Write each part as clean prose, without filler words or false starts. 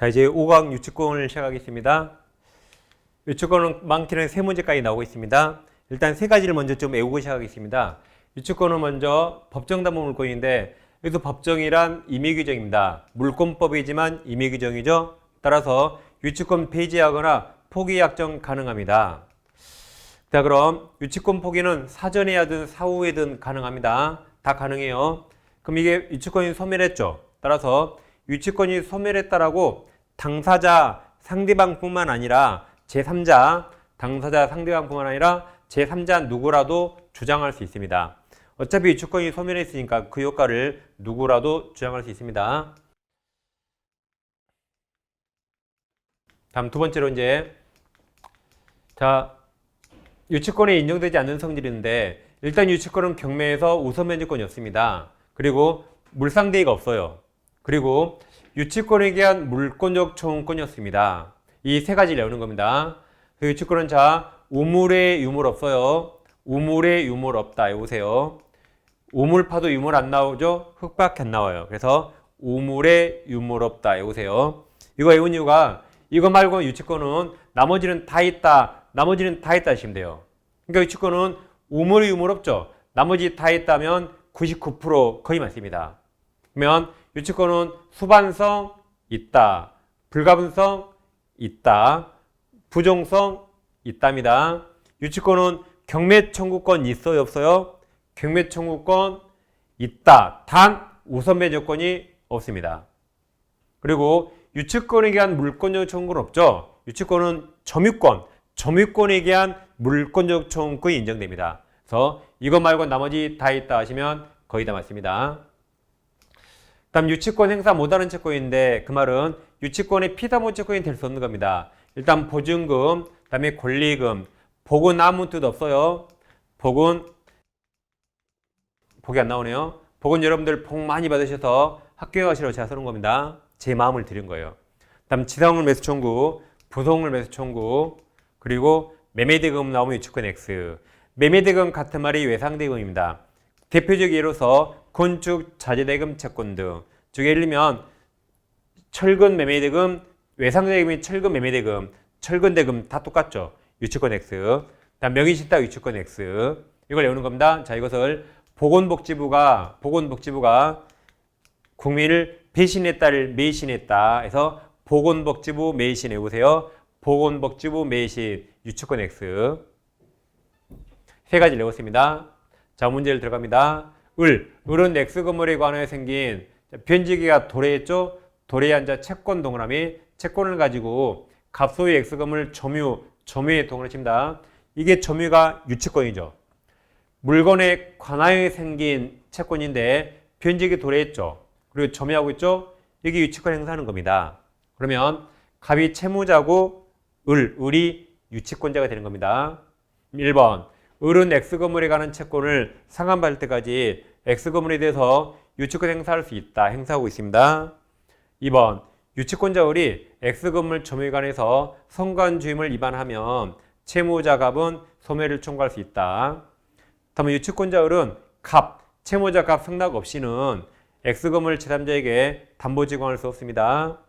자, 이제 5강 유치권을 시작하겠습니다. 유치권은 많게는 3문제까지 나오고 있습니다. 일단 3가지를 먼저 좀 외우고 시작하겠습니다. 유치권은 먼저 법정담보 물권인데, 여기서 법정이란 임의규정입니다. 물권법이지만 임의규정이죠. 따라서 유치권 폐지하거나 포기 약정 가능합니다. 자, 그럼 유치권 포기는 사전에 하든 사후에든 가능합니다. 다 가능해요. 그럼 이게 유치권이 소멸했죠. 따라서 유치권이 소멸했다라고 당사자 상대방뿐만 아니라 제3자, 당사자 상대방뿐만 아니라 제3자 누구라도 주장할 수 있습니다. 어차피 유치권이 소멸했으니까 그 효과를 누구라도 주장할 수 있습니다. 다음 두 번째로 이제 유치권에 인정되지 않는 성질이 있는데, 일단 유치권은 경매에서 우선 면제권이 없습니다. 그리고 물상대의가 없어요. 그리고 유치권에 대한 물권적 청구권이었습니다. 이 세 가지를 외우는 겁니다. 그 유치권은 우물에 유물 없어요. 우물에 유물 없다. 외우세요. 우물 파도 유물 안 나오죠? 흙밖에 안 나와요. 그래서 우물에 유물 없다. 외우세요. 이거 외운 이유가 이거 말고 유치권은 나머지는 다 있다. 나머지는 다 있다 하시면 돼요. 그러니까 유치권은 우물에 유물 없죠? 나머지 다 있다면 99% 거의 맞습니다. 그러면 유치권은 수반성 있다, 불가분성 있다, 부종성 있답니다. 유치권은 경매 청구권 있어요, 없어요? 경매 청구권 있다. 단 우선 매조건이 없습니다. 그리고 유치권에 대한 물권적 청구는 없죠. 유치권은 점유권에 대한 물권적 청구권이 인정됩니다. 그래서 이것 말고 나머지 다 있다 하시면 거의 다 맞습니다. 다음 유치권 행사 못하는 채권인데, 그 말은 유치권의 피담보 채권이 될 수 없는 겁니다. 일단 보증금, 다음에 권리금, 복은 아무 뜻 없어요. 복이 안 나오네요. 복은 여러분들 복 많이 받으셔서 학교에 가시라고 제가 써놓은 겁니다. 제 마음을 드린 거예요. 다음 지상물 매수 청구, 부속물 매수 청구, 그리고 매매대금 나오면 유치권 X. 매매대금 같은 말이 외상대금입니다. 대표적 예로서 건축 자재대금 채권 등, 즉 예를 들면 철근 매매대금, 외상대금이 철근 매매대금, 철근대금 다 똑같죠. 유치권 X. 다음 명의신탁 유치권 X. 이걸 외우는 겁니다. 자, 이것을 보건복지부가 국민을 배신했다를 매신했다 해서 보건복지부 매신 외우세요. 보건복지부 매신 유치권 X. 세 가지를 외웠습니다. 자, 문제를 들어갑니다. 을은 X건물에 관하여 생긴 변지기가 도래했죠. 도래에 앉아 채권 동그라미, 채권을 가지고 갑소유 X건물 점유에 동그라미 칩니다. 이게 점유가 유치권이죠. 물건에 관하여 생긴 채권인데 변지기 도래했죠. 그리고 점유하고 있죠. 이게 유치권 행사하는 겁니다. 그러면 갑이 채무자고 을이 유치권자가 되는 겁니다. 1번 을은 X건물에 관한 채권을 상환받을 때까지 X건물에 대해서 유치권 행사할 수 있다. 행사하고 있습니다. 2번 유치권자 을이 X건물 점유에 관해서 성간주임을 위반하면 채무자 갑은 소멸을 청구할 수 있다. 다음은 유치권자 을은 채무자 갑 승낙 없이는 X건물 제3자에게 담보 제공할 수 없습니다.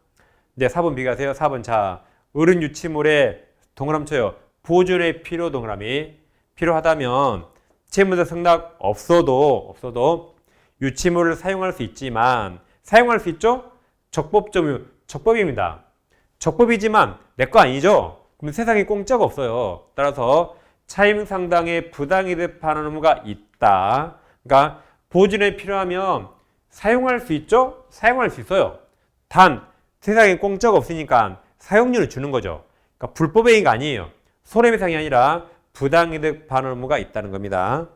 이제 4번 비교하세요. 4번 을은 유치물에 동그라미 쳐요. 보존의 필요 동그라미. 필요하다면 채무자 승낙 없어도 유치물을 사용할 수 있지만, 사용할 수 있죠? 적법입니다. 적법이지만 내 거 아니죠? 그럼 세상에 공짜가 없어요. 따라서 차임 상당의 부당이득 반환 의무가 있다. 그러니까 보존에 필요하면 사용할 수 있죠? 사용할 수 있어요. 단 세상에 공짜가 없으니까 사용료를 주는 거죠. 그러니까 불법의 행위가 아니에요. 손해배상이 아니라 부당이득 반환 의무가 있다는 겁니다.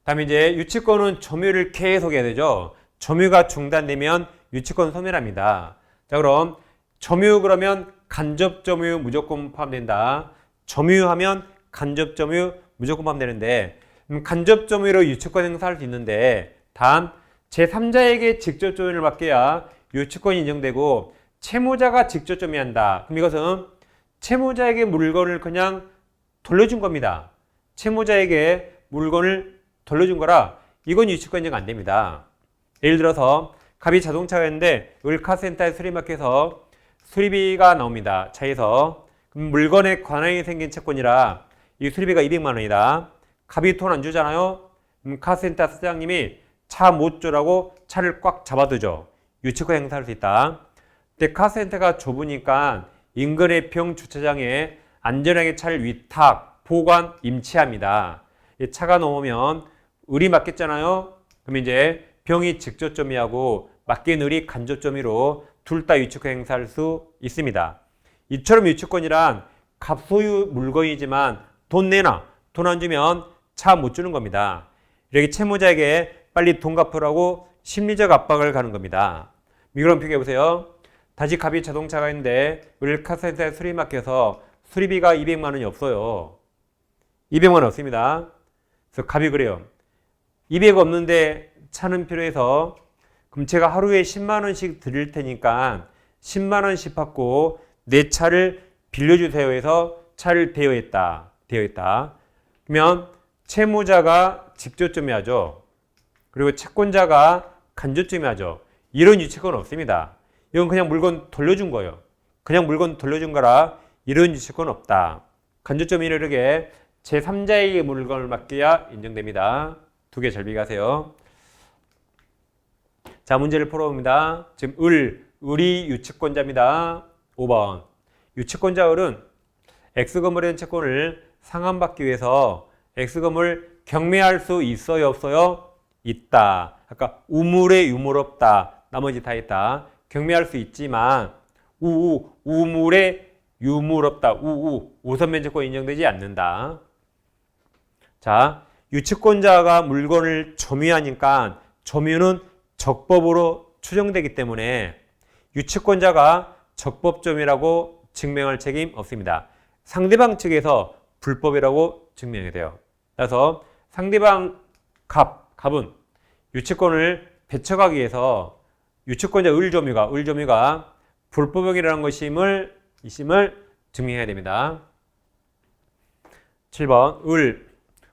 다음에 이제 유치권은 점유를 계속 해야 되죠. 점유가 중단되면 유치권 소멸합니다. 자, 그럼 점유 그러면 간접 점유 무조건 포함된다. 점유하면 간접 점유 무조건 포함되는데, 간접 점유로 유치권 행사할 수 있는데, 단 제3자에게 직접 점유를 맡겨야 유치권이 인정되고 채무자가 직접 점유한다. 그럼 이것은 채무자에게 물건을 그냥 돌려준 겁니다. 채무자에게 물건을 돌려준 거라 이건 유치권 인정 안 됩니다. 예를 들어서 갑이 자동차가 있는데 을카센터에 수리마켓에서 수리비가 나옵니다. 차에서. 그럼 물건에 관한이 생긴 채권이라 이 수리비가 200만 원이다. 갑이 돈 안 주잖아요. 카센터 사장님이 차 못 주라고 차를 꽉 잡아두죠. 유치권 행사할 수 있다. 근데 카센터가 좁으니까 인근의 병 주차장에 안전하게 차를 위탁, 보관, 임치합니다. 이 차가 넘으면 을이 맡겼잖아요. 그럼 이제 병이 직조점이하고 맡긴 을이 간접점이로 둘 다 유치권 행사할 수 있습니다. 이처럼 유치권이란 갑소유 물건이지만 돈 내놔, 돈 안 주면 차 못 주는 겁니다. 이렇게 채무자에게 빨리 돈 갚으라고 심리적 압박을 가는 겁니다. 그럼 비교해 보세요. 다시 갑이 자동차가 있는데 을카센터에 수리 맡겨서 수리비가 200만 원이 없어요. 200만 원 없습니다. 그래서 갑이 그래요. 200 없는데 차는 필요해서 그럼 제가 하루에 10만 원씩 드릴 테니까 10만 원씩 받고 내 차를 빌려주세요 해서 차를 대여했다. 그러면 채무자가 직조점이 하죠. 그리고 채권자가 간접점이 하죠. 이런 유치권 없습니다. 이건 그냥 물건 돌려준 거예요. 그냥 물건 돌려준 거라 이런 유치권 없다. 간접점이 이르게 제3자에게 물건을 맡겨야 인정됩니다. 두 개 잘 비교하세요. 자, 문제를 풀어봅니다. 지금 을이 유치권자입니다. 5번. 유치권자 을은 X건물의 채권을 상환받기 위해서 X건물 경매할 수 있어요, 없어요? 있다. 아까 우물에 유물 없다. 나머지 다 있다. 경매할 수 있지만 우물에 유물 없다. 우선면제권 인정되지 않는다. 자, 유치권자가 물건을 점유하니까 점유는 적법으로 추정되기 때문에 유치권자가 적법점이라고 증명할 책임 없습니다. 상대방 측에서 불법이라고 증명이 돼요. 그래서 상대방 갑은 유치권을 배척하기 위해서 유치권자 을점유가 불법행위라는 것임을 증명해야 됩니다. 7번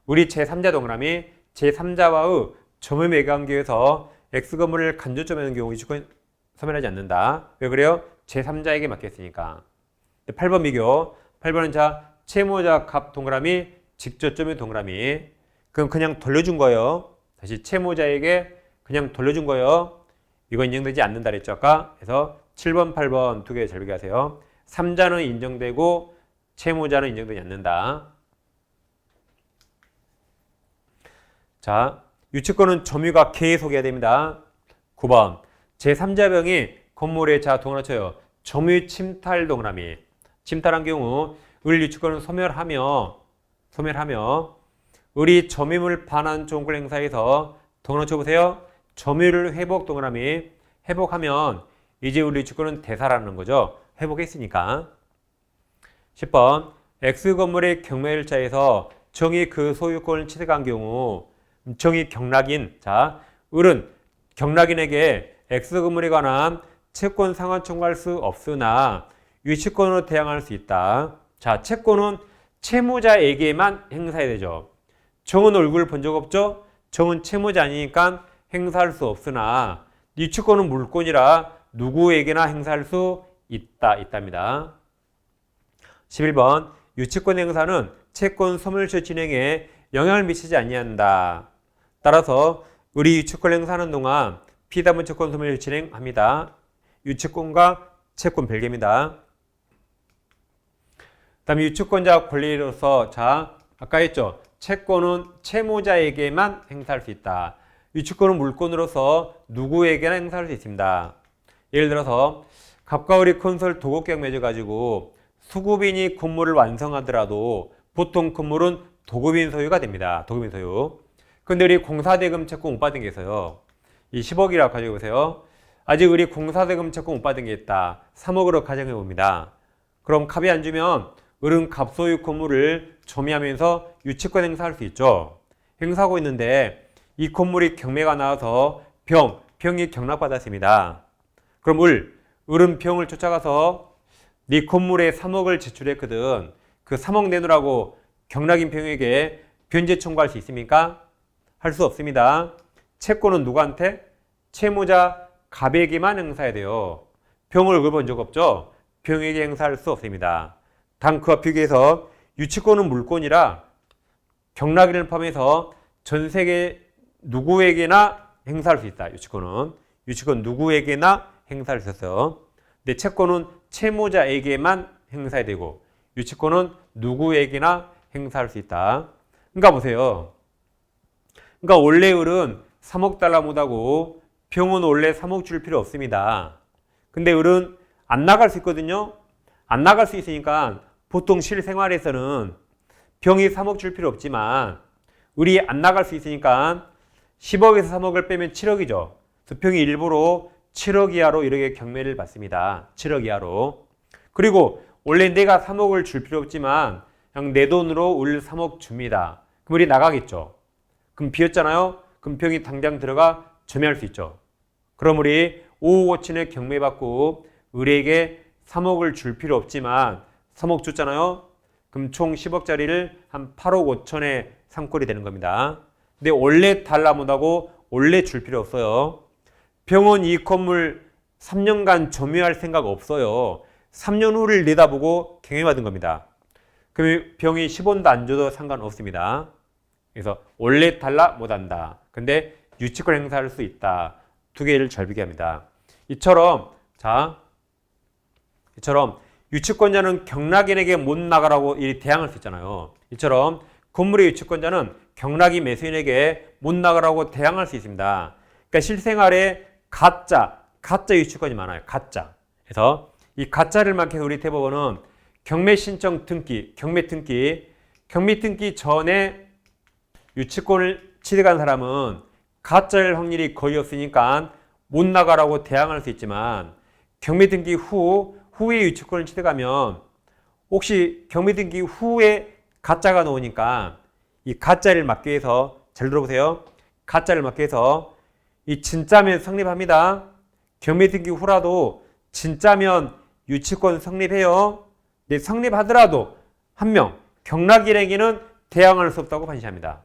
을이 제3자 동그라미 제3자와의 점유 매각관계에서 X건물을 간접점유하는 경우 유치권 소멸하지 않는다. 왜 그래요? 제3자에게 맡겼으니까. 8번 비교. 8번은 자 채무자 갑 동그라미 직접점유 동그라미. 그럼 그냥 돌려준 거예요. 다시 채무자에게 그냥 돌려준 거예요. 이건 인정되지 않는다 그랬죠 아까. 그래서 7번 8번 두 개 잘 비교하세요. 3자는 인정되고 채무자는 인정되지 않는다. 자, 유치권은 점유가 계속해야 됩니다. 9번 제3자병이 건물에 자 동그라미 쳐요. 점유 침탈 동그라미. 침탈한 경우 을 유치권은 소멸하며 을이 점유물 반환 조건을 행사해서 동그라미 쳐보세요. 점유를 회복 동그라미. 회복하면 이제 을 유치권은 대사라는 거죠. 회복했으니까. 10번 X건물의 경매일자에서 정의 그 소유권을 취득한 경우 정의 경락인. 자, 을은 경락인에게 X건물에 관한 채권 상환 청구할 수 없으나 유치권으로 대항할 수 있다. 자, 채권은 채무자에게만 행사해야 되죠. 정은 얼굴 본 적 없죠? 정은 채무자 아니니까 행사할 수 없으나 유치권은 물권이라 누구에게나 행사할 수 있답니다. 11번 유치권 행사는 채권 소멸시 진행에 영향을 미치지 아니한다. 따라서 을이 유치권 행사하는 동안 피담은 채권 소멸시 진행합니다. 유치권과 채권 별개입니다. 다음에 유치권자 권리로서 자 아까 했죠. 채권은 채무자에게만 행사할 수 있다. 유치권은 물권으로서 누구에게나 행사할 수 있습니다. 예를 들어서 갑과 을이 건설 도급계약 맺어가지고 수급인이 건물을 완성하더라도 보통 건물은 도급인 소유가 됩니다. 도급인 소유. 근데 우리 공사대금 채권 못 받은 게 있어요. 이 10억이라고 가져보세요. 아직 우리 공사대금 채권 못 받은 게 있다. 3억으로 가정해 봅니다. 그럼 갑이 안 주면 을은 갑소유 건물을 점유하면서 유치권 행사할 수 있죠. 행사하고 있는데 이 건물이 경매가 나와서 병이 경락받았습니다. 그럼 을은 병을 쫓아가서 네 건물에 3억을 제출했거든. 그 3억 내놓으라고 경락인 병에게 변제 청구할 수 있습니까? 할 수 없습니다. 채권은 누구한테? 채무자 갑에게만 행사해야 돼요. 병을 얼굴 적 없죠? 병에게 행사할 수 없습니다. 단 그와 비교해서 유치권은 물권이라 경락인을 포함해서 전 세계 누구에게나 행사할 수 있다. 유치권 누구에게나 행사할 수 있어요. 근데 채권은 채무자에게만 행사해야 되고 유치권은 누구에게나 행사할 수 있다. 그러니까 보세요. 그러니까 원래 을은 3억 달러 못하고 병은 원래 3억 줄 필요 없습니다. 근데 을은 안 나갈 수 있거든요. 안 나갈 수 있으니까 보통 실생활에서는 병이 3억 줄 필요 없지만 을이 안 나갈 수 있으니까 10억에서 3억을 빼면 7억이죠. 그래서 병이 일부러 7억 이하로 이렇게 경매를 받습니다. 7억 이하로. 그리고 원래 내가 3억을 줄 필요 없지만 그냥 내 돈으로 을 3억 줍니다. 그럼 을이 나가겠죠. 그럼 비었잖아요. 그럼 병이 당장 들어가 점유할 수 있죠. 그럼 우리 5억 5천에 경매받고 을에게 3억을 줄 필요 없지만 3억 줬잖아요. 그럼 총 10억짜리를 한 8억 5천에 상골이 되는 겁니다. 근데 원래 달라 못하고 원래 줄 필요 없어요. 병은 이 건물 3년간 점유할 생각 없어요. 3년 후를 내다보고 경매받은 겁니다. 그럼 병이 10원도 안 줘도 상관없습니다. 그래서 원래 달라 못한다. 근데 유치권 행사할 수 있다. 두 개를 잘 비교합니다. 이처럼 유치권자는 경락인에게 못 나가라고 대항할 수 있잖아요. 이처럼 건물의 유치권자는 경락인 매수인에게 못 나가라고 대항할 수 있습니다. 그러니까 실생활에 가짜 유치권이 많아요. 가짜. 그래서 이 가짜를 막해서 우리 대법원은 경매 신청 등기, 경매 등기 전에 유치권을 취득한 사람은 가짜일 확률이 거의 없으니까 못 나가라고 대항할 수 있지만 경매 등기 후에 유치권을 취득하면 혹시 경매 등기 후에 가짜가 나오니까 이 가짜를 막기 위해서 잘 들어보세요. 가짜를 막기 위해서 이 진짜면 성립합니다. 경매 등기 후라도 진짜면 유치권 성립해요. 근데 성립하더라도 한 명 경락일에게는 대항할 수 없다고 판시합니다.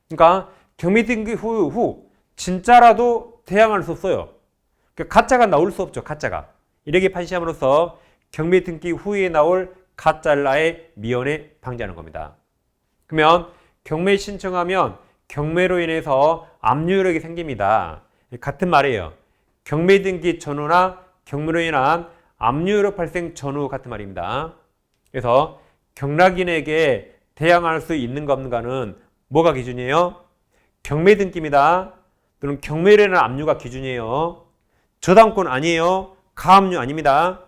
그러니까 경매 등기 후 진짜라도 대항할 수 없어요. 그러니까 가짜가 나올 수 없죠. 가짜가. 이렇게 판시함으로써 경매 등기 후에 나올 가짜라의 미연에 방지하는 겁니다. 그러면 경매 신청하면 경매로 인해서 압류력이 생깁니다. 같은 말이에요. 경매 등기 전후나 경매로 인한 압류력 발생 전후 같은 말입니다. 그래서 경락인에게 대항할 수 있는가 없는가는 뭐가 기준이에요? 경매 등기입니다. 또는 경매로 인한 압류가 기준이에요. 저당권 아니에요. 가압류 아닙니다.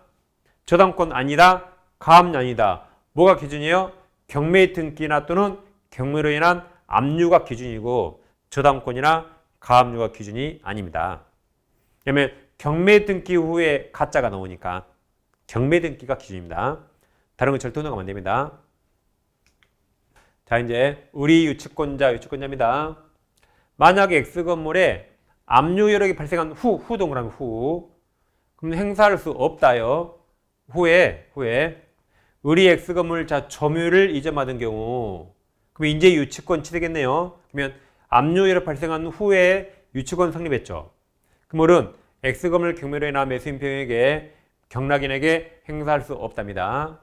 저당권 아니다. 가압류 아니다. 뭐가 기준이에요? 경매 등기나 또는 경매로 인한 압류가 기준이고 저당권이나 가압류가 기준이 아닙니다. 왜냐하면 경매 등기 후에 가짜가 나오니까 경매 등기가 기준입니다. 다른 건 절대 운동하면 안 됩니다. 자, 이제 우리 유치권자입니다. 만약에 X건물에 압류 여력이 발생한 후 동그라미 후 그럼 행사할 수 없다요. 후에 을이 X건물 점유를 이전받은 경우 그럼 이제 유치권 취득했네요. 그러면 압류 여력 발생한 후에 유치권 성립했죠. 그럼 을은 X건물 경매로 인한 매수인 병에게 경락인에게 행사할 수 없답니다.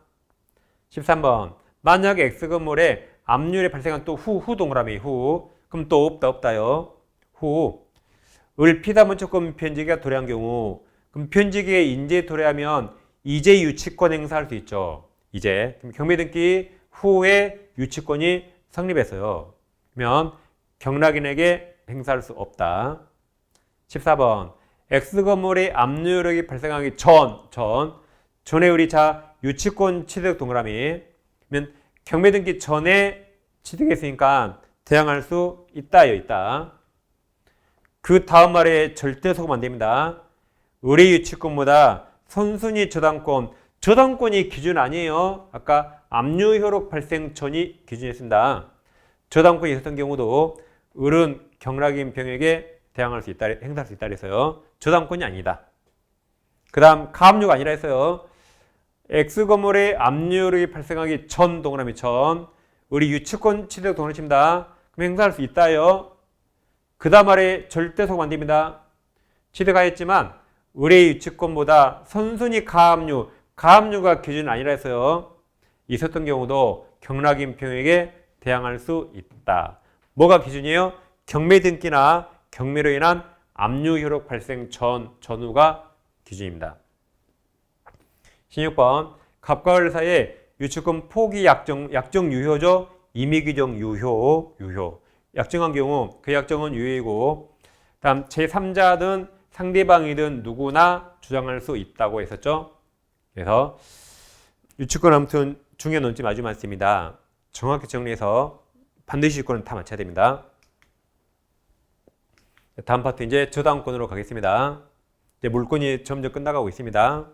13번 만약에 X건물에 압류율이 발생한 또 후 동그라미 그럼 또 없다요. 을 피담원초권 변제기가 도래한 경우 그럼 변제기에 인제 도래하면 이제 유치권 행사할 수 있죠. 이제 그럼 경매 등기 후에 유치권이 성립했어요. 그러면 경락인에게 행사할 수 없다. 14번 X건물의 압류력이 발생하기 전에 우리 유치권 취득 동그라미 그러면 경매 등기 전에 취득했으니까 대항할 수 있다. 그 다음 말에 절대 속으면 안 됩니다. 을의 유치권보다 선순위 저당권이 기준 아니에요. 아까 압류 효력 발생 전이 기준이었습니다. 저당권이 있었던 경우도 을은 경락인 병에게 대항할 수 있다, 행사할 수 있다 그래서요. 저당권이 아니다. 그 다음 가압류가 아니라 했어요. X건물의 압류력이 발생하기 전 동그라미 을이 유치권 취득 동그라미 칩니다. 그럼 행사할 수 있다요. 그 다음 말에 절대 속으면 안 됩니다. 취득하였지만 의뢰 유치권보다 선순위 가압류가 기준이 아니라 해서요. 있었던 경우도 경락인평에게 대항할 수 있다. 뭐가 기준이에요? 경매 등기나 경매로 인한 압류 효력 발생 전후가 기준입니다. 16번 갑과 을 사이에 유치권 포기 약정 유효죠. 임의 규정 유효. 약정한 경우 그 약정은 유효이고 다음 제3자든 상대방이든 누구나 주장할 수 있다고 했었죠. 그래서 유치권 아무튼 중요한 논점 아주 많습니다. 정확히 정리해서 반드시 유치권은 다 맞춰야 됩니다. 다음 파트 이제 저당권으로 가겠습니다. 이제 물권이 점점 끝나가고 있습니다.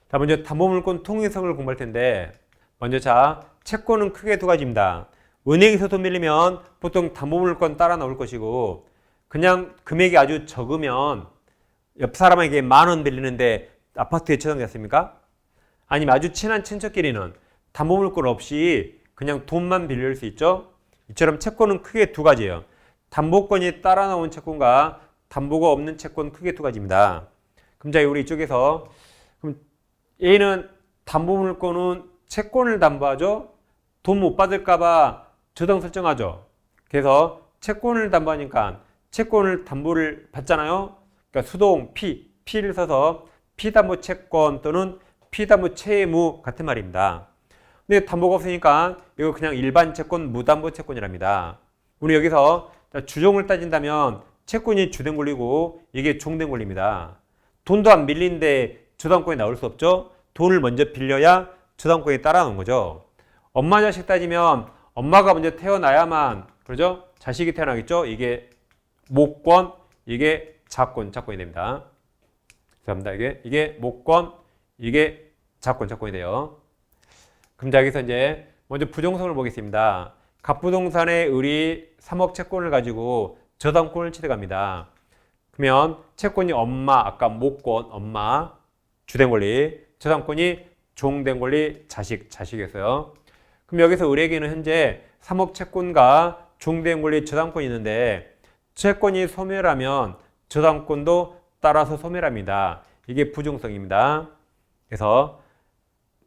자, 먼저 담보물권 통행성을 공부할 텐데 먼저 채권은 크게 두 가지입니다. 은행에서 돈 빌리면 보통 담보물권 따라 나올 것이고 그냥 금액이 아주 적으면 옆 사람에게 10,000원 빌리는데 아파트에 저당됐습니까? 아니면 아주 친한 친척끼리는 담보물권 없이 그냥 돈만 빌릴 수 있죠? 이처럼 채권은 크게 두 가지예요. 담보권이 따라 나온 채권과 담보가 없는 채권 크게 두 가지입니다. 그럼 자, 우리 이쪽에서 그럼 A는 담보물권은 채권을 담보하죠. 돈 못 받을까봐 저당 설정하죠. 그래서 채권을 담보하니까 채권을 담보를 받잖아요. 그러니까 수동 P를 써서 피담보 채권 또는 피담보 채무 같은 말입니다. 근데 담보가 없으니까 이거 그냥 일반 채권, 무담보 채권이랍니다. 우리 여기서 주종을 따진다면 채권이 주된 권리고 이게 종된 권리입니다. 돈도 안 빌린데 저당권이 나올 수 없죠. 돈을 먼저 빌려야 저당권이 따라오는 거죠. 엄마 자식 따지면 엄마가 먼저 태어나야만 그러죠? 자식이 태어나겠죠. 이게 목권, 이게 자권이 됩니다. 죄송합니다. 이게 목권, 이게 자권이 돼요. 그럼 자, 여기서 이제 먼저 부정성을 보겠습니다. 갑부동산의 을이 3억 채권을 가지고 저당권을 취득합니다. 그러면 채권이 엄마, 아까 목권, 엄마, 주된 권리, 저당권이 종된 권리, 자식이었어요. 그럼 여기서 을에게는 현재 3억 채권과 종된 권리, 저당권이 있는데 채권이 소멸하면 저당권도 따라서 소멸합니다. 이게 부정성입니다. 그래서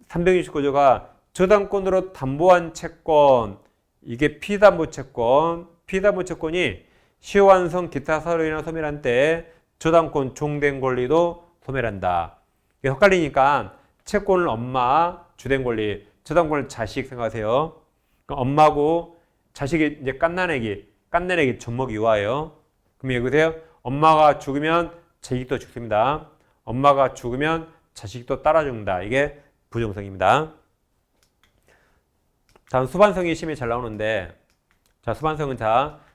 369조가 저당권으로 담보한 채권, 이게 피담보 채권이 시효완성 기타 사유로 인한 소멸한 때 저당권 종된 권리도 소멸한다. 이게 헷갈리니까 채권을 엄마, 주된 권리, 저당권을 자식 생각하세요. 그러니까 엄마고 자식이 이제 깐난애기 젖먹이 유아예요. 그럼 여기세요. 엄마가 죽으면 자식도 죽습니다. 엄마가 죽으면 자식도 따라 죽는다. 이게 부정성입니다. 다음 수반성이 시험에 잘 나오는데 자, 수반성은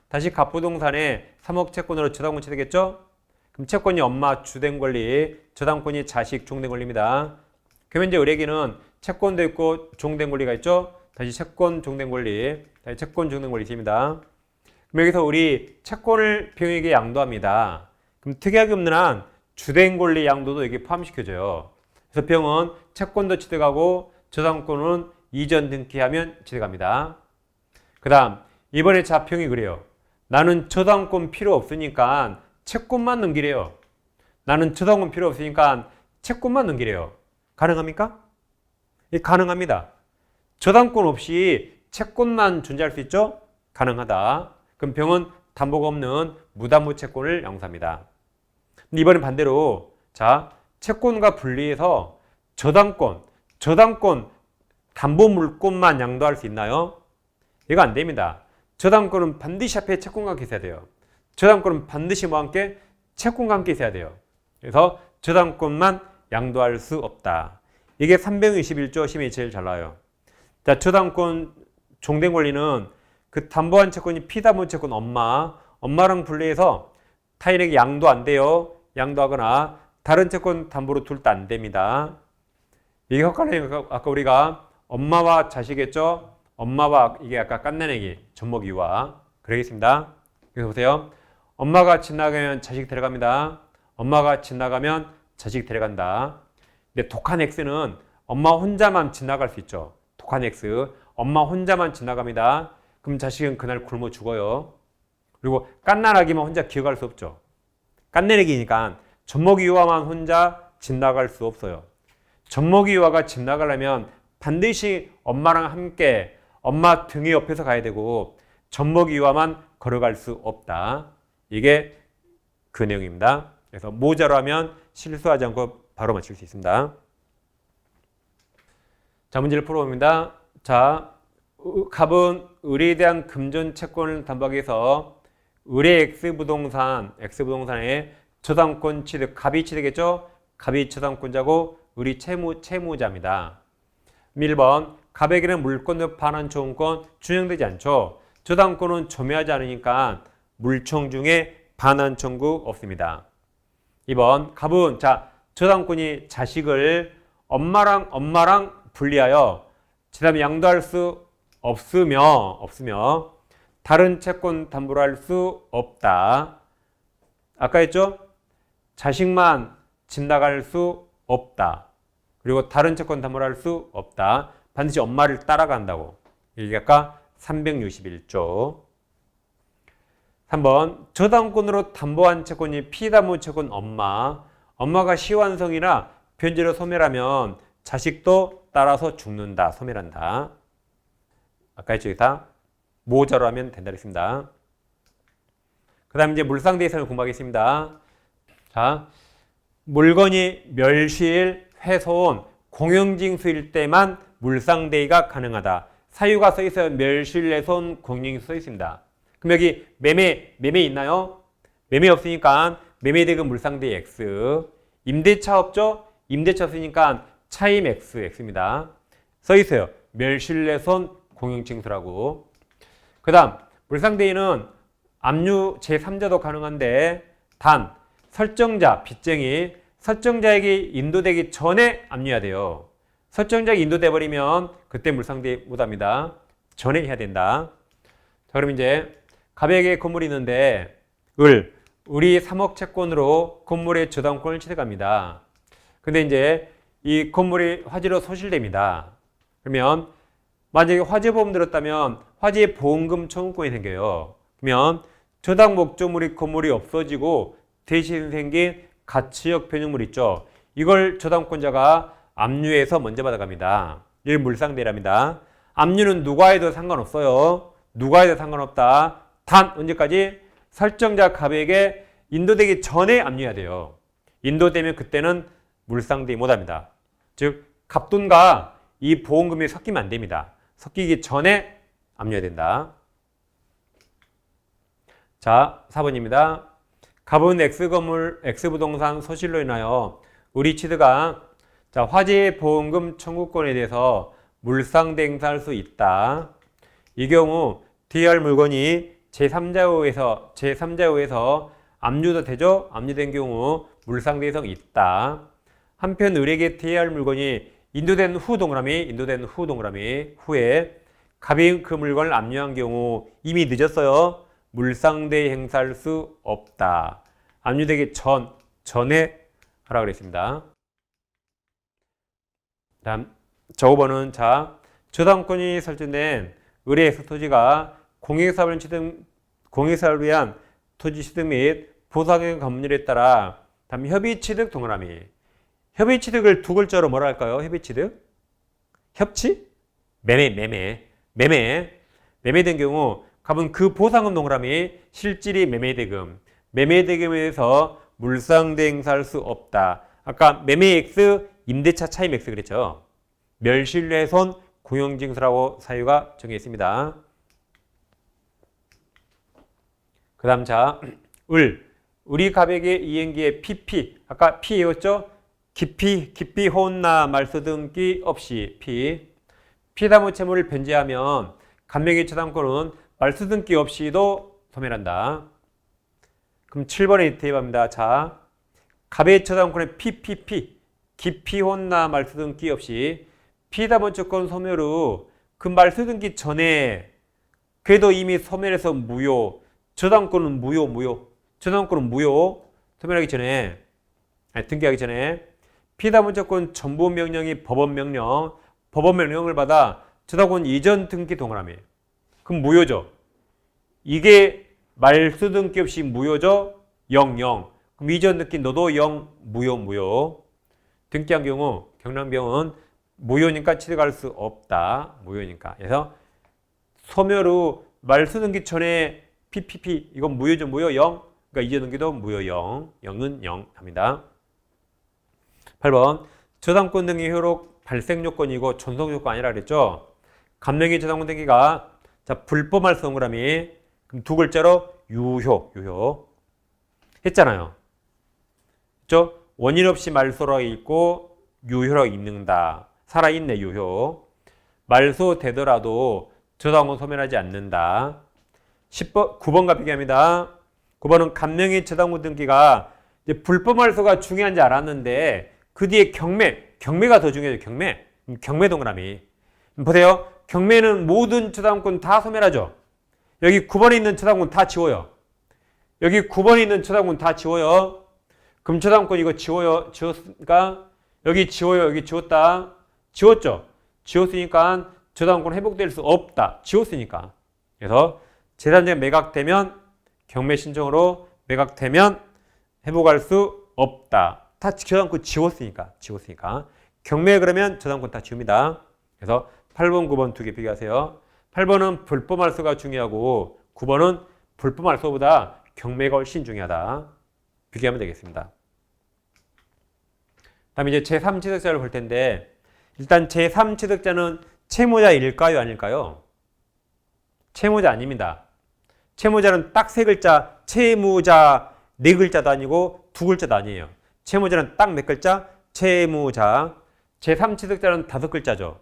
다시 갑부동산에 3억 채권으로 저당권 취득했죠? 그럼 채권이 엄마 주된 권리, 저당권이 자식 종된 권리입니다. 그러면 이제 을에게는 채권도 있고 종된 권리가 있죠? 다시 채권 종된 권리, 다시 채권 종된 권리 있습니다. 그럼 여기서 우리 채권을 병에게 양도합니다. 그럼 특이하게 없는 한 주된 권리 양도도 여기 포함시켜져요. 그래서 병은 채권도 취득하고 저당권은 이전 등기하면 취득합니다. 그 다음 이번에 병이 그래요. 나는 저당권 필요 없으니까 채권만 넘기래요. 나는 저당권 필요 없으니까 채권만 넘기래요. 가능합니까? 예, 가능합니다. 저당권 없이 채권만 존재할 수 있죠? 가능하다. 그럼 병은 담보가 없는 무담보 채권을 양도합니다. 근데 이번엔 반대로 채권과 분리해서 저당권 담보 물권만 양도할 수 있나요? 이거 안 됩니다. 저당권은 반드시 앞에 채권과 함께 있어야 돼요. 저당권은 반드시 뭐와 함께? 채권과 함께 있어야 돼요. 그래서 저당권만 양도할 수 없다. 이게 321조 시험이 제일 잘 나와요. 자, 저당권 종된 권리는 그 담보한 채권이 피담보 채권 엄마랑 분리해서 타인에게 양도 안 돼요. 양도하거나 다른 채권 담보로 둘 다 안 됩니다. 이게 헷갈리니까 아까 우리가 엄마와 자식이겠죠? 엄마와 이게 아까 깐난애기, 젖먹이 유아. 그러겠습니다. 그래서 보세요. 엄마가 지나가면 자식 데려갑니다. 엄마가 지나가면 자식 데려간다. 근데 독한 X는 엄마 혼자만 지나갈 수 있죠. 독한 X. 엄마 혼자만 지나갑니다. 그럼 자식은 그날 굶어 죽어요. 그리고 깐난아기만 혼자 기어갈 수 없죠. 깐내리기니까 젖먹이 유아만 혼자 집 나갈 수 없어요. 젖먹이 유아가 집 나가려면 반드시 엄마랑 함께 엄마 등에 옆에서 가야 되고 젖먹이 유아만 걸어갈 수 없다. 이게 그 내용입니다. 그래서 모자로 하면 실수하지 않고 바로 맞출 수 있습니다. 자, 문제를 풀어봅니다. 자, 갑은 을에 대한 금전 채권을 담보하기 위해서 을의 X부동산의 저당권 취득, 갑이 취득했죠? 갑이 저당권자고 을이 채무자입니다. 1번, 갑에게는 물권의 반환 청구권 준용되지 않죠. 저당권은 점유하지 않으니까 물청 중에 반환 청구 없습니다. 2번, 갑은 저당권이 자식을 엄마랑 분리하여 재산을 양도할 수 없으며 다른 채권 담보를 할 수 없다. 아까 했죠? 자식만 집 나갈 수 없다. 그리고 다른 채권 담보를 할 수 없다. 반드시 엄마를 따라간다고. 이게 아까 361조. 3번, 저당권으로 담보한 채권이 피담보 채권 엄마가 시완성이나 변제로 소멸하면 자식도 따라서 죽는다, 소멸한다. 아까 했죠, 여기서 모자로 하면 된다 그랬습니다. 그 다음 이제 물상대위상을 공부하겠습니다. 자, 물건이 멸실, 훼손, 공용징수일 때만 물상대위가 가능하다. 사유가 써 있어요. 멸실, 훼손, 공용징수 써 있습니다. 그럼 여기 매매 있나요? 매매 없으니까 매매대금 물상대위 X. 임대차 없죠? 임대차 없으니까 차임 X입니다. 써 있어요. 멸실, 훼손, 공용징수라고. 그 다음 물상대위는 압류 제3자도 가능한데 단 설정자, 빚쟁이, 설정자에게 인도되기 전에 압류해야 돼요. 설정자에게 인도돼 버리면 그때 물상대위 못합니다. 전에 해야 된다. 자, 그럼 이제 갑에게 건물이 있는데 을이 3억 채권으로 건물의 저당권을 취득합니다. 근데 이제 이 건물이 화재로 소실됩니다. 그러면 만약에 화재 보험 들었다면 화재 보험금 청구권이 생겨요. 그러면 저당 목적물이 건물이 없어지고 대신 생긴 가치역 변형물 있죠. 이걸 저당권자가 압류해서 먼저 받아갑니다. 이를 물상대위랍니다. 압류는 누가 해도 상관없어요. 누가 해도 상관없다. 단 언제까지? 설정자 갑에게 인도되기 전에 압류해야 돼요. 인도되면 그때는 물상대위 못합니다. 즉 갑돈과 이 보험금이 섞이면 안 됩니다. 섞이기 전에 압류해야 된다. 자, 4번입니다. 갑은 X부동산 소실로 인하여 을이 취득한 화재 보험금 청구권에 대해서 물상대위 행사할 수 있다. 이 경우 대여할 물건이 제3자 의해서 압류도 되죠? 압류된 경우 물상대위성 있다. 한편 을에게 대여할 물건이 인도된 후 동그라미 후에 갑이 그 물건을 압류한 경우 이미 늦었어요. 물상대위 행사할 수 없다. 압류되기 전에 하라 그랬습니다. 다음 저 5번은 저당권이 설정된 을의 토지가 공익사업을 위한 토지 취득 및 보상의 법률에 따라 다음 협의취득 동그라미. 협의취득을 두 글자로 뭐라 할까요? 협의취득? 협치? 매매된 경우 갑은 그 보상금 동그라미 실질이 매매대금에 대해서 물상대위 행사할 수 없다. 아까 매매 X, 임대차 차임 X 그랬죠. 멸실훼손, 공용징수라고 사유가 정해 있습니다. 그 다음 을이 갑에게 이행기의 PP, 아까 P였죠? 깊이 혼나 말소등기 없이 피담보 채무를 변제하면 갑명의 저당권은 말소등기 없이도 소멸한다. 그럼 7번에 대입합니다. 갑의 저당권의 PPP, 깊이 혼나 말소등기 없이 피담보 채권 소멸 후 그 말소등기 전에 그래도 이미 소멸해서 무효, 저당권은 무효. 소멸하기 전에, 등기하기 전에 피담보 채권 전부 명령이 법원명령을 받아 저당권 이전 등기 동그라미. 그럼 무효죠. 이게 말소 등기 없이 무효죠. 0. 그럼 이전 등기 너도 0, 무효. 등기한 경우 경남병은 무효니까 취득할 수 없다. 무효니까. 그래서 소멸 후 말소 등기 전에 PPP 이건 무효죠. 무효 0. 그러니까 이전 등기도 무효 0. 0은 0 합니다. 8번 저당권 등기 효력 발생 요건이고 존속 요건 아니라 그랬죠. 감명의 저당권 등기가 자 불법 말소 동그라미 그럼 두 글자로 유효 했잖아요. 그렇죠? 원인 없이 말소라고 있고 유효라고 있는다. 살아있네 유효. 말소되더라도 저당권 소멸하지 않는다. 10번 9번과 비교합니다. 9번은 감명의 저당권 등기가 이제 불법 말소가 중요한지 알았는데 그 뒤에 경매가 더 중요해요. 경매 동그라미. 보세요. 경매는 모든 저당권 다 소멸하죠. 여기 9번에 있는 저당권 다 지워요. 여기 9번에 있는 저당권 다 지워요. 그럼 저당권 이거 지워요. 지웠으니까 여기 지워요. 여기 지웠다. 지웠죠. 지웠으니까 저당권 회복될 수 없다. 지웠으니까. 그래서 재산税매각되면 경매 신청으로 매각되면 회복할 수 없다. 다 저당권 지웠으니까. 경매 그러면 저당권 다 지웁니다. 그래서 8번, 9번 두 개 비교하세요. 8번은 불법 말소가 중요하고 9번은 불법 말소보다 경매가 훨씬 중요하다. 비교하면 되겠습니다. 다음 이제 제3취득자를 볼 텐데 일단 제3취득자는 채무자일까요? 아닐까요? 채무자 아닙니다. 채무자는 딱 세 글자, 채무자 네 글자도 아니고 두 글자도 아니에요. 채무자는 딱 몇 글자? 채무자. 제3취득자는 다섯 글자죠.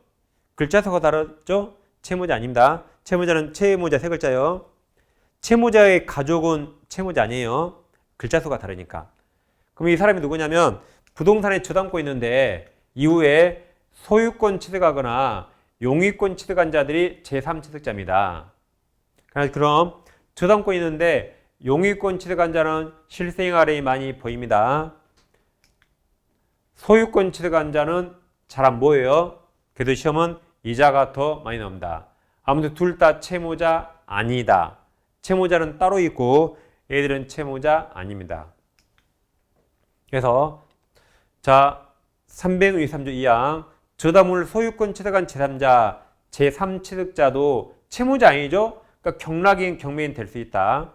글자 수가 다르죠? 채무자 아닙니다. 채무자는 채무자 세 글자요. 채무자의 가족은 채무자 아니에요. 글자 수가 다르니까. 그럼 이 사람이 누구냐면 부동산에 저당권 있는데 이후에 소유권 취득하거나 용의권 취득한 자들이 제3취득자입니다. 그럼 저당권 있는데 용의권 취득한 자는 실생활에 많이 보입니다. 소유권 취득한 자는 잘 안 보여요. 그래도 시험은 이자가 더 많이 나옵니다. 아무튼 둘 다 채무자 아니다. 채무자는 따로 있고 얘들은 채무자 아닙니다. 그래서 자 363조 2항 저당물 소유권 취득한 제3자 제3취득자도 채무자 아니죠? 그러니까 경락인 경매인 될 수 있다.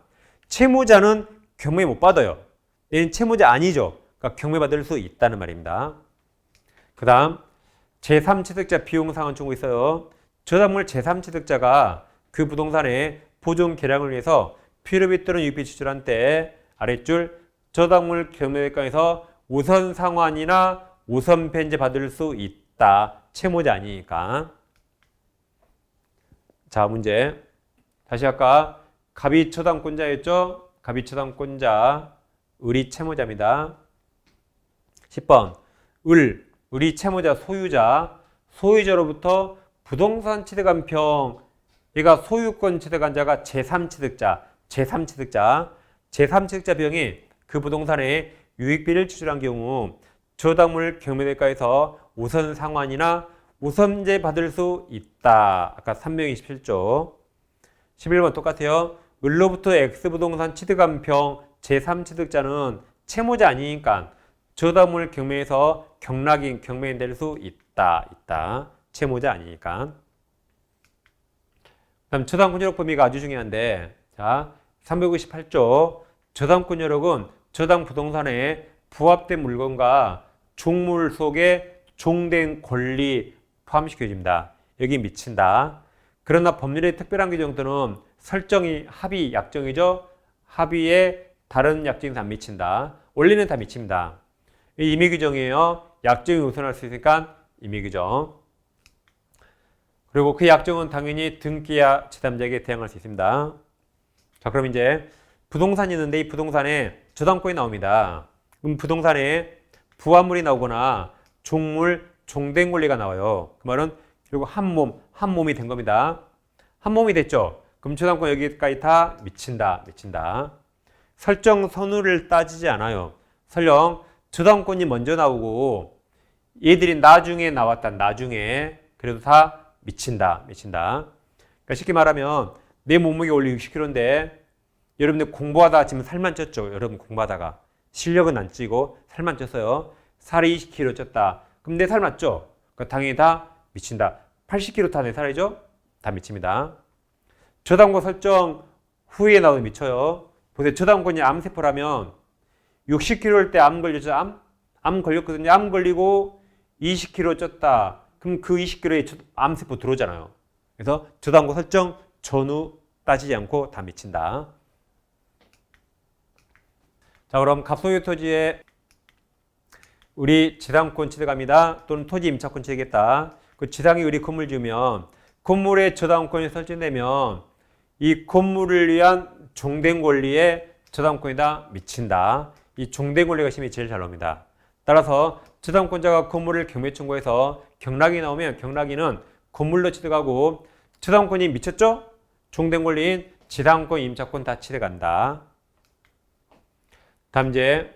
채무자는 경매 못 받아요. 얘는 채무자 아니죠. 그러니까 경매 받을 수 있다는 말입니다. 그 다음 제3취득자 비용상은 주고 있어요. 저당물 제3취득자가 그 부동산의 보존 개량을 위해서 필요비 또는 유익비 지출한 때 아랫줄 저당물 경매외과에서 우선 상환이나 우선 변제 받을 수 있다. 채무자 아니니까. 자 문제 다시 아까 갑이 저당권자였죠. 갑이 저당권자 을이 채무자입니다. 10번 을이 채무자 소유자로부터 부동산 취득한 평 얘가 소유권 취득한 자가 제3취득자 제3취득자 비용이 그 부동산에 유익비를 지출한 경우 저당물 경매대가에서 우선 상환이나 우선제 받을 수 있다. 아까 327조 11번 똑같아요. 을로부터 X부동산 취득한 평 제3취득자는 채무자 아니니까 저당물 경매에서 경락인 경매인 될 수 있다. 채무자 아니니까. 다음 저당권 효력 범위가 아주 중요한데 자 358조 저당권 효력은 저당 부동산에 부합된 물건과 종물 속에 종된 권리 포함시켜집니다. 여기 미친다. 그러나 법률의 특별한 규정들은 설정이 합의 약정이죠. 합의에 다른 약정이 안 미친다. 원리는 다 미칩니다. 임의 규정이에요. 약정이 우선할 수 있으니까 임의 규정. 그리고 그 약정은 당연히 등기야 제3자에게 대항할 수 있습니다. 자, 그럼 이제 부동산이 있는데 이 부동산에 저당권이 나옵니다. 그럼 부동산에 부합물이 나오거나 종물, 종된 권리가 나와요. 그 말은 결국 한 몸이 된 겁니다. 한 몸이 됐죠. 그럼 저당권 여기까지 다 미친다. 설정 선후를 따지지 않아요. 설령 저당권이 먼저 나오고 얘들이 나중에 나왔다. 그래도 다 미친다. 그러니까 쉽게 말하면 내 몸무게 원래 60kg인데 여러분들 공부하다가 지금 살만 쪘죠. 여러분 공부하다가 실력은 안 찌고 살만 쪘어요. 살이 20kg 쪘다. 그럼 내 살 맞죠? 그 당연히 다 미친다. 80kg 다 내 살이죠? 다 미칩니다. 저당권 설정 후에 나오면 미쳐요. 보세요. 저당권이 암세포라면 60kg일 때 암 걸렸죠? 암 걸렸거든요. 암 걸리고 20kg 쪘다. 그럼 그 20kg에 암세포 들어오잖아요. 그래서 저당권 설정 전후 따지지 않고 다 미친다. 자, 그럼 갑소유 토지에 우리 지상권 취득합니다. 또는 토지 임차권 취득했다. 그 지상이 우리 건물 지으면 건물에 저당권이 설정되면 이 건물을 위한 종된 권리에 저당권이다 미친다. 이 종된 권리가 심이 제일 잘 나옵니다. 따라서 저당권자가 건물을 경매 청구해서 경락이 나오면 경락이는 건물로 취득하고 저당권이 미쳤죠? 종된 권리인 지상권, 임차권 다 취득한다. 다음 이제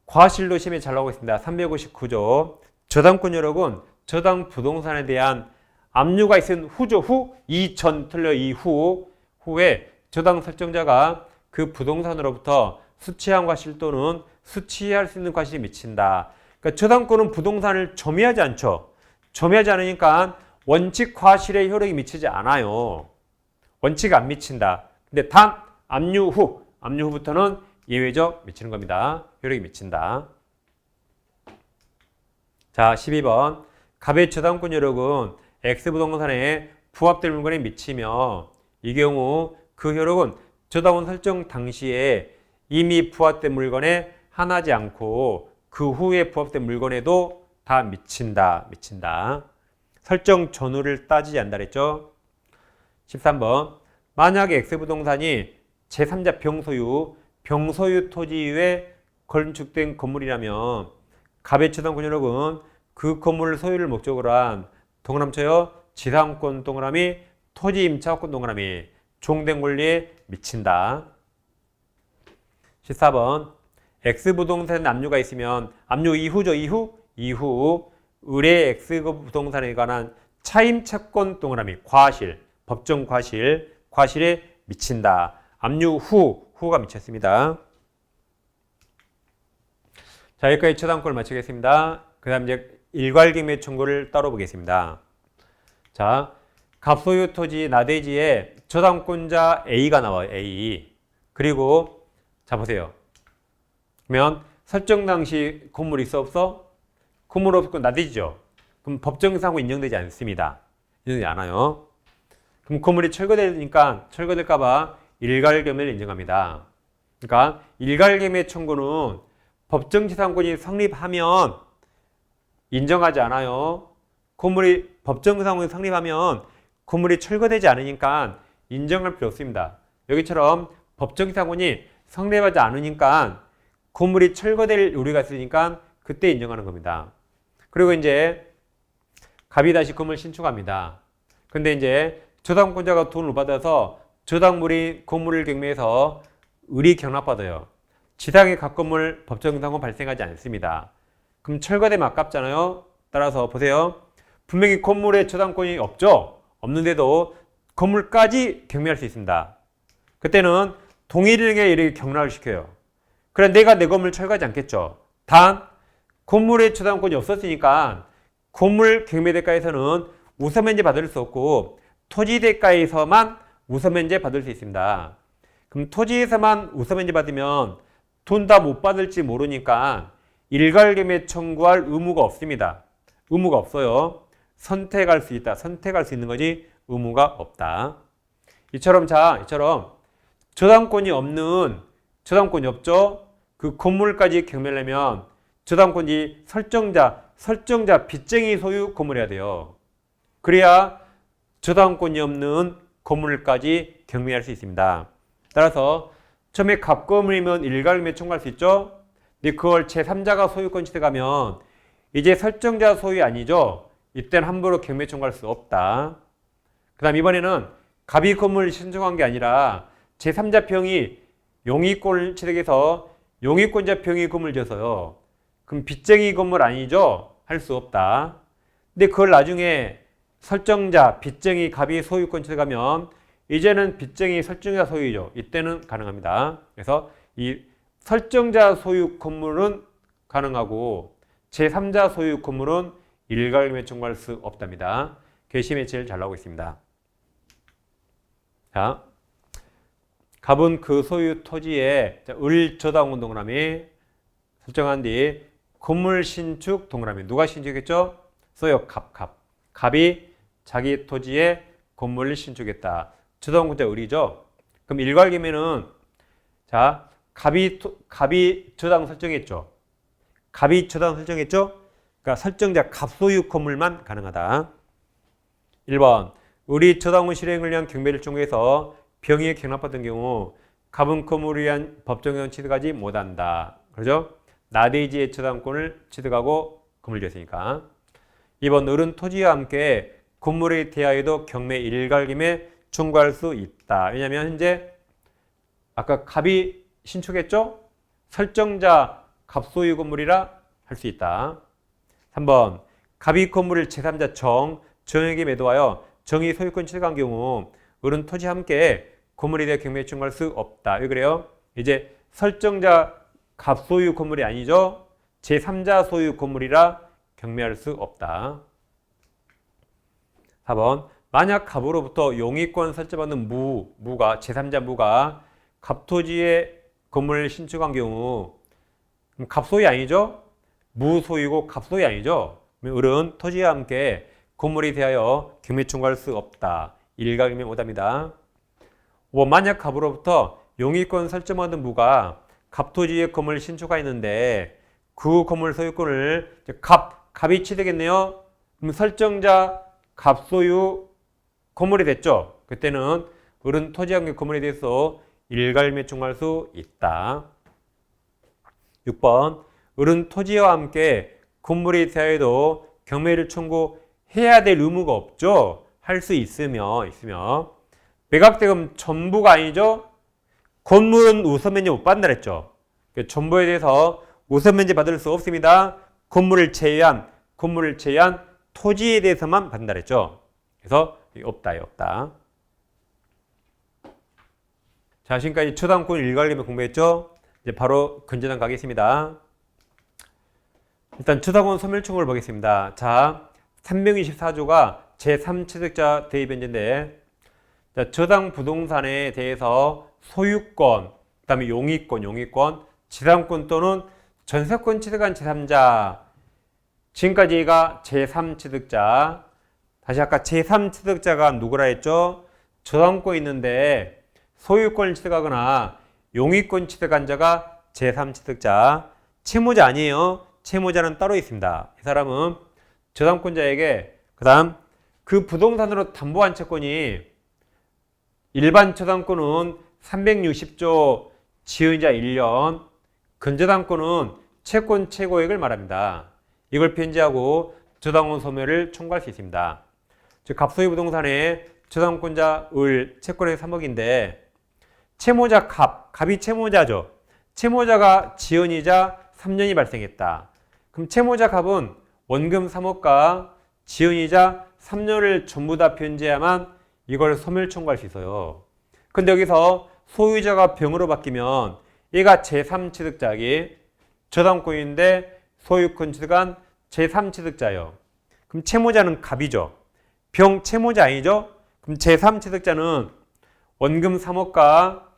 과실도 심이 잘 나오고 있습니다. 359조. 저당권 여러분, 저당 부동산에 대한 압류가 있은 후죠. 후, 이전 틀려 후에 저당 설정자가 그 부동산으로부터 수취한 과실 또는 수취할 수 있는 과실이 미친다. 그러니까 저당권은 부동산을 점유하지 않죠. 점유하지 않으니까 원칙 과실의 효력이 미치지 않아요. 원칙 안 미친다. 근데 단 압류 후부터는 예외적 미치는 겁니다. 효력이 미친다. 자, 12번. 갑의 저당권 효력은 X부동산에 부합될 물건에 미치며 이 경우 그 효력은 저당권 설정 당시에 이미 부합된 물건에 한하지 않고 그 후에 부합된 물건에도 다 미친다. 설정 전후를 따지지 않는다 그랬죠. 13번. 만약에 X부동산이 제3자 병소유 토지에 건축된 건물이라면 갑의 저당권 효력은 그 건물을 소유를 목적으로 한 동그라미 쳐요. 지상권 동그라미, 토지 임차권 동그라미, 종된 권리에 미친다. 14번. X부동산 압류가 있으면 압류 이후죠. 이후 의뢰 X부동산에 관한 차임채권 동그라미, 과실, 법정 과실에 미친다. 압류 후가 미쳤습니다. 자, 여기까지 저당권을 마치겠습니다. 그 다음 이제 일괄경매 청구를 따로 보겠습니다. 자, 갑소유 토지 나대지에 저당권자 A가 나와요. A. 그리고 자 보세요. 그러면 설정 당시 건물 있어 없어? 건물 없고 나대지죠. 그럼 법정상으로 인정되지 않습니다. 인정되지 않아요. 그럼 건물이 철거되니까 철거될까봐 일괄경매를 인정합니다. 그러니까 일괄경매 청구는 법정지상권이 성립하면 인정하지 않아요. 건물이 법정지상권이 성립하면 건물이 철거되지 않으니까 인정할 필요 없습니다. 여기처럼 법정지상권이 성립하지 않으니까 건물이 철거될 우려가 있으니까 그때 인정하는 겁니다. 그리고 이제 갑이 다시 건물 신축합니다. 근데 이제 저당권자가 돈을 받아서 저당물이 건물을 경매해서 을이 경락받아요. 지상의 각 건물 법정상권 발생하지 않습니다. 그럼 철거되면 아깝잖아요. 따라서 보세요. 분명히 건물에 저당권이 없죠. 없는데도 건물까지 경매할 수 있습니다. 그때는 동일하게 이렇게 경락을 시켜요. 그래 내가 내 건물 철거하지 않겠죠. 단 건물에 저당권이 없었으니까 건물 경매대가에서는 우선면제 받을 수 없고 토지대가에서만 우선면제 받을 수 있습니다. 그럼 토지에서만 우선면제 받으면 돈 다 못 받을지 모르니까 일괄경매 청구할 의무가 없습니다. 의무가 없어요. 선택할 수 있다. 선택할 수 있는 거지 의무가 없다. 이처럼 저당권이 없죠. 그 건물까지 경매하려면 저당권이 설정자 빚쟁이 소유 건물이어야 돼요. 그래야 저당권이 없는 건물까지 경매할 수 있습니다. 따라서 처음에 갑건물이면 일괄경매 청구할 수 있죠. 근데 그걸 제3자가 소유권 취득하면 이제 설정자 소유 아니죠. 이때는 함부로 경매 청구할 수 없다. 그 다음 이번에는 갑이 건물을 신청한 게 아니라 제3자 평이 용의권을 취득해서 용의권자 평이 건물 지어서요. 그럼 빚쟁이 건물 아니죠? 할 수 없다. 근데 그걸 나중에 설정자, 빚쟁이, 갑이 소유권 취득하면 이제는 빚쟁이 설정자 소유죠. 이때는 가능합니다. 그래서 이 설정자 소유 건물은 가능하고 제3자 소유 건물은 일괄금에 청구할 수 없답니다. 괘씸에 제일 잘 나오고 있습니다. 자, 갑은 그 소유 토지에 을 저당 동그라미 설정한 뒤 건물 신축 동그라미 누가 신축했죠? 써요. 갑이 자기 토지에 건물을 신축했다. 저당 문자 을이죠. 그럼 일괄금에는 자 갑이 저당 설정했죠. 갑이 저당 설정했죠. 그러니까 설정자 갑 소유 건물만 가능하다. 1번 을이 저당권 실행을 위한 경매를 청구해서 병이 경납받은 경우 갑은 건물을 위한 법정형 취득하지 못한다. 그러죠? 나대지의 저당권을 취득하고 건물되었으니까. 2번 을은 토지와 함께 건물에 대하여도 경매 일괄금에 청구할 수 있다. 왜냐하면 현재 아까 갑이 신축했죠? 설정자 갑 소유 건물이라 할 수 있다. 3번 갑이 건물을 제3자 정에게 매도하여 정이 소유권 취득한 경우 을은 토지와 함께 건물에 대해 경매에 청구할 수 없다. 왜 그래요? 이제 설정자 갑 소유 건물이 아니죠. 제3자 소유 건물이라 경매할 수 없다. 4번 만약 갑으로부터 용의권 설정받는 무가 제3자 무가 갑토지에 건물을 신축한 경우 그럼 갑소유 아니죠? 무소유고 갑소유 아니죠? 을은 토지와 함께 건물에 대하여 경매 청구할 수 없다. 일괄금에 오답니다. 5번 만약 갑으로부터 용의권 설정받은 무가 갑토지에 건물을 신축하였는데 그 건물 소유권을 갑이 취득했네요. 그럼 설정자 갑소유 건물이 됐죠. 그때는 을은 토지와 함께 건물에 대해서 일괄금에 청구할 수 있다. 6번 을은 토지와 함께 건물에 대하여도 경매를 청구해야 될 의무가 없죠. 할 수 있으며 매각대금 전부가 아니죠. 건물은 우선 면제 못 받는다 했죠. 전부에 대해서 우선 면제 받을 수 없습니다. 건물을 제외한 토지에 대해서만 받는다 했죠. 그래서 없다. 자, 지금까지 저당권 일괄금에 공부했죠. 이제 바로 근저당 가겠습니다. 일단 저당권 소멸 청구를 보겠습니다. 자, 324조가 제3취득자 대입변제인데 자, 저당 부동산에 대해서 소유권, 그 다음에 용의권, 지상권 또는 전세권 취득한 제3자 지금까지가 제3취득자 다시 아까 제3취득자가 누구라 했죠? 저당권 있는데 소유권을 취득하거나 용의권 취득한 자가 제3취득자 채무자 아니에요. 채무자는 따로 있습니다. 이 사람은 저당권자에게 그 다음 그 부동산으로 담보한 채권이 일반 저당권은 360조 지은이자 1년 근저당권은 채권 최고액을 말합니다. 이걸 편지하고 저당권 소멸을 청구할 수 있습니다. 즉 갑소유 부동산의 저당권자 을 채권의 3억인데 채무자 갑이 채무자죠. 채무자가 지연이자 3년이 발생했다. 그럼 채무자 갑은 원금 3억과 지연이자 3년을 전부 다 변제해야만 이걸 소멸 청구할 수 있어요. 근데 여기서 소유자가 병으로 바뀌면 얘가 제3취득자기 저당권인데 소유권 취득한 제3취득자예요. 그럼 채무자는 갑이죠. 병 채무자 아니죠? 그럼 제3취득자는 원금 3억과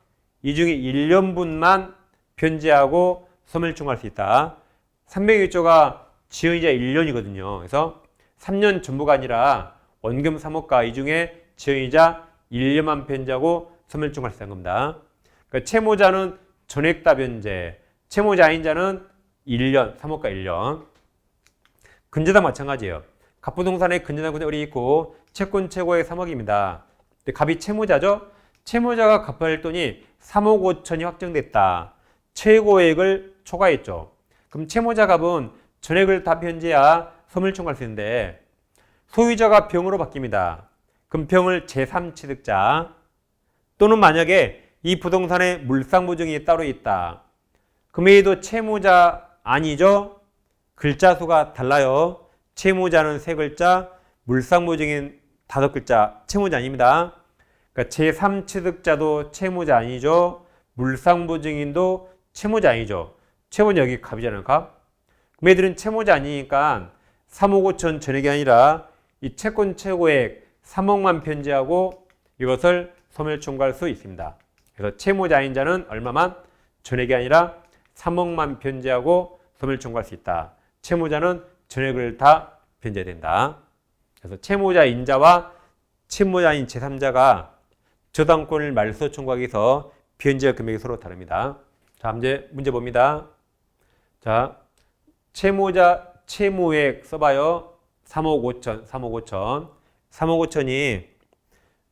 이 중에 1년분만 변제하고 소멸 청구할 수 있다. 301조가 지연이자 1년이거든요. 그래서 3년 전부가 아니라 원금 3억과 이 중에 지연이자 1년만 변제하고 소멸 청구할 수 있다는 겁니다. 그러니까 채무자는 전액 다 변제, 채무자 아닌 자는 1년, 3억과 1년. 근저당 마찬가지예요. 갑부동산에 근저당 을이 있고 채권 최고액 3억입니다. 근데 갑이 채무자죠? 채무자가 갚아야 할 돈이 3억 5천이 확정됐다. 최고액을 초과했죠. 그럼 채무자 갑은 전액을 다 변제해야 소멸 청구할 수 있는데 소유자가 병으로 바뀝니다. 그럼 병을 제3취득자 또는 만약에 이 부동산에 물상보증이 따로 있다. 그럼 얘도 채무자 아니죠? 글자 수가 달라요. 채무자는 3글자, 물상보증인 5글자, 채무자 아닙니다. 그러니까 제3취득자도 채무자 아니죠. 물상보증인도 채무자 아니죠. 채무자 여기 갑이잖아요. 갑. 그럼 얘들은 채무자 아니니까 3억 5천 전액이 아니라 이 채권 최고액 3억만 변제하고 이것을 소멸청구할 수 있습니다. 그래서 채무자인 자는 얼마만? 전액이 아니라 3억만 변제하고 소멸청구할 수 있다. 채무자는 전액을 다 변제된다. 그래서 채무자인 자와 채무자인 제3자가 저당권을 말소 청구하기 위해서 변제 금액이 서로 다릅니다. 자, 이제 문제 봅니다. 자, 채무자 채무액 써봐요. 3억 5천, 3억 5천. 3억 5천이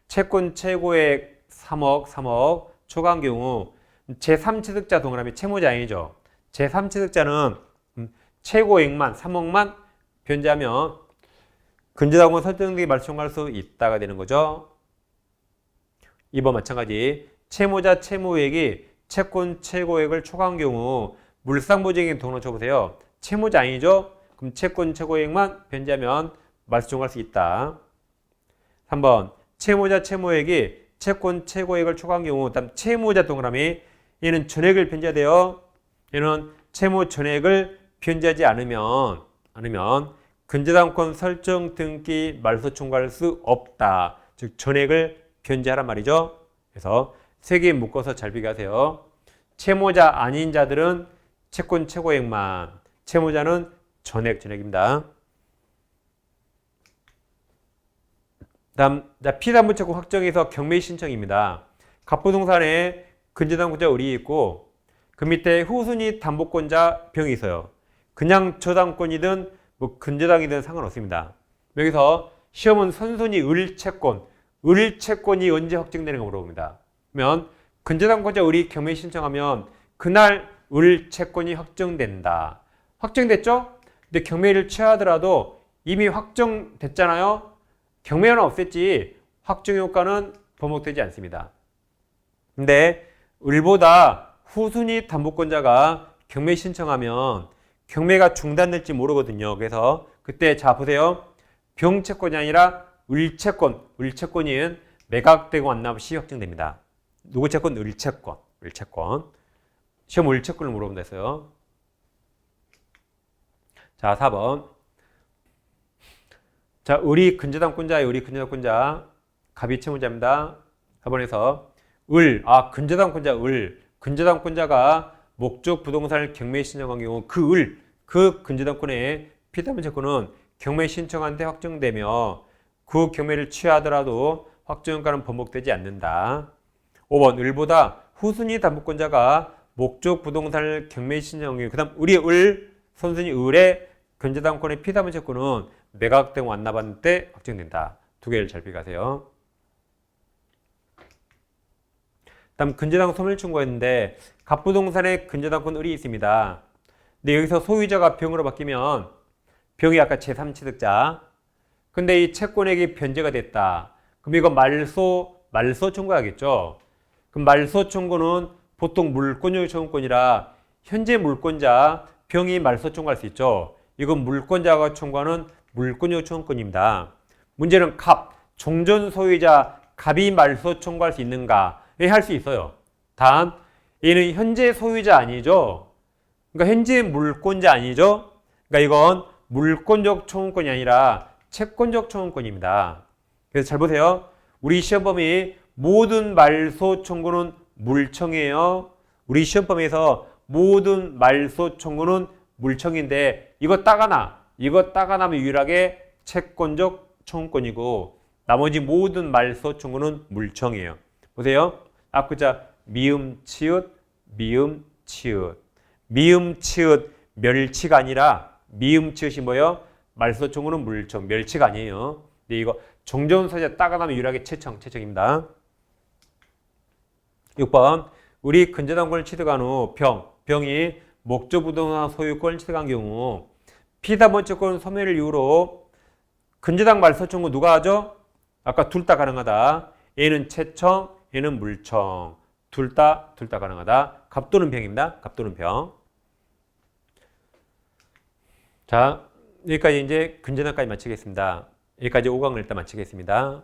채권 최고액 3억 초과한 경우 제3취득자 동그라미 채무자 아니죠. 제3취득자는 최고액만 3억만 변제하면 근저당권 설정액이 말소할 수 있다가 되는 거죠. 2번 마찬가지. 채무자 채무액이 채권 최고액을 초과한 경우 물상보증액 돈으로 쳐보세요. 채무자 아니죠? 그럼 채권 최고액만 변제하면 말소할 수 있다. 3번. 채무자 채무액이 채권 최고액을 초과한 경우 다음 채무자 동그라미 얘는 전액을 변제해야 돼요. 얘는 채무 전액을 변제하지 않으면 근저당권 설정 등기 말소 청구할 수 없다. 즉 전액을 변제하란 말이죠. 그래서 세 개 묶어서 잘 비교하세요. 채무자 아닌 자들은 채권 최고액만, 채무자는 전액입니다. 다음 피담보채권 확정에서 경매 신청입니다. 갑부동산에 근저당권자 을이 있고 그 밑에 후순위 담보권자 병이 있어요. 그냥 저당권이든 뭐 근저당이든 상관없습니다. 여기서 시험은 선순위 을채권이 언제 확정되는 가 물어봅니다. 그러면 근저당권자 을이 경매 신청하면 그날 을채권이 확정된다. 확정됐죠? 근데 경매를 취하더라도 이미 확정됐잖아요. 경매는 없앴지 확정효과는 번복되지 않습니다. 근데 을보다 후순위 담보권자가 경매 신청하면 경매가 중단될지 모르거든요. 그래서 그때 자 보세요. 병채권이 아니라 을채권인 매각되고 완납 시 확정됩니다. 누구 채권? 을채권. 시험 을채권을 물어본다 했어요. 자, 4번. 자, 을이 근저당권자예요. 을이 근저당권자. 갑이 채무자입니다. 4번에서 근저당권자가 목적 부동산을 경매 신청한 경우 그 근저당권의 피담보채권은 경매 신청한테 확정되며 그 경매를 취하더라도 확정효과는 번복되지 않는다. 5번 을보다 후순위 담보권자가 목적 부동산을 경매 신청한 경우 그 다음 선순위 을의 근저당권의 피담보채권은 매각되고 완납한 때 확정된다. 두 개를 잘 비교하세요. 다음 근저당 소멸 청구했는데 갑부동산에 근저당권 을이 있습니다. 근데 여기서 소유자가 병으로 바뀌면 병이 아까 제3취득자. 근데 이 채권액이 변제가 됐다. 그럼 이거 말소 청구하겠죠. 그럼 말소 청구는 보통 물권적 청구권이라 현재 물권자 병이 말소 청구할 수 있죠. 이건 물권자가 청구하는 물권적 청구권입니다. 문제는 종전 소유자 갑이 말소 청구할 수 있는가? 할 수 있어요. 단 얘는 현재 소유자 아니죠. 그러니까 현재 물권자 아니죠. 그러니까 이건 물권적 청구권이 아니라 채권적 청구권입니다. 그래서 잘 보세요. 우리 시험범위 모든 말소 청구는 물청이에요. 우리 시험범위에서 모든 말소 청구는 물청인데 이거 딱 하나면 유일하게 채권적 청구권이고 나머지 모든 말소 청구는 물청이에요. 보세요. 앞글자 미음 치읓 멸치가 아니라 미음 치읓이 뭐예요? 말소 청구는 물청, 멸치가 아니에요. 근데 이거 종전 소유자 딱 하나면 유일하게 채청입니다. 6번 우리 근저당권을 취득한 후 병이 목적 부동산 소유권을 취득한 경우 피담보채권 소멸을 이유로 근저당 말소 청구 누가 하죠? 아까 둘 다 가능하다. 얘는 채청, 얘는 물청. 둘 다 가능하다. 갑 또는 병입니다. 갑 또는 병. 자, 여기까지 이제 근저당까지 마치겠습니다. 여기까지 5강을 일단 마치겠습니다.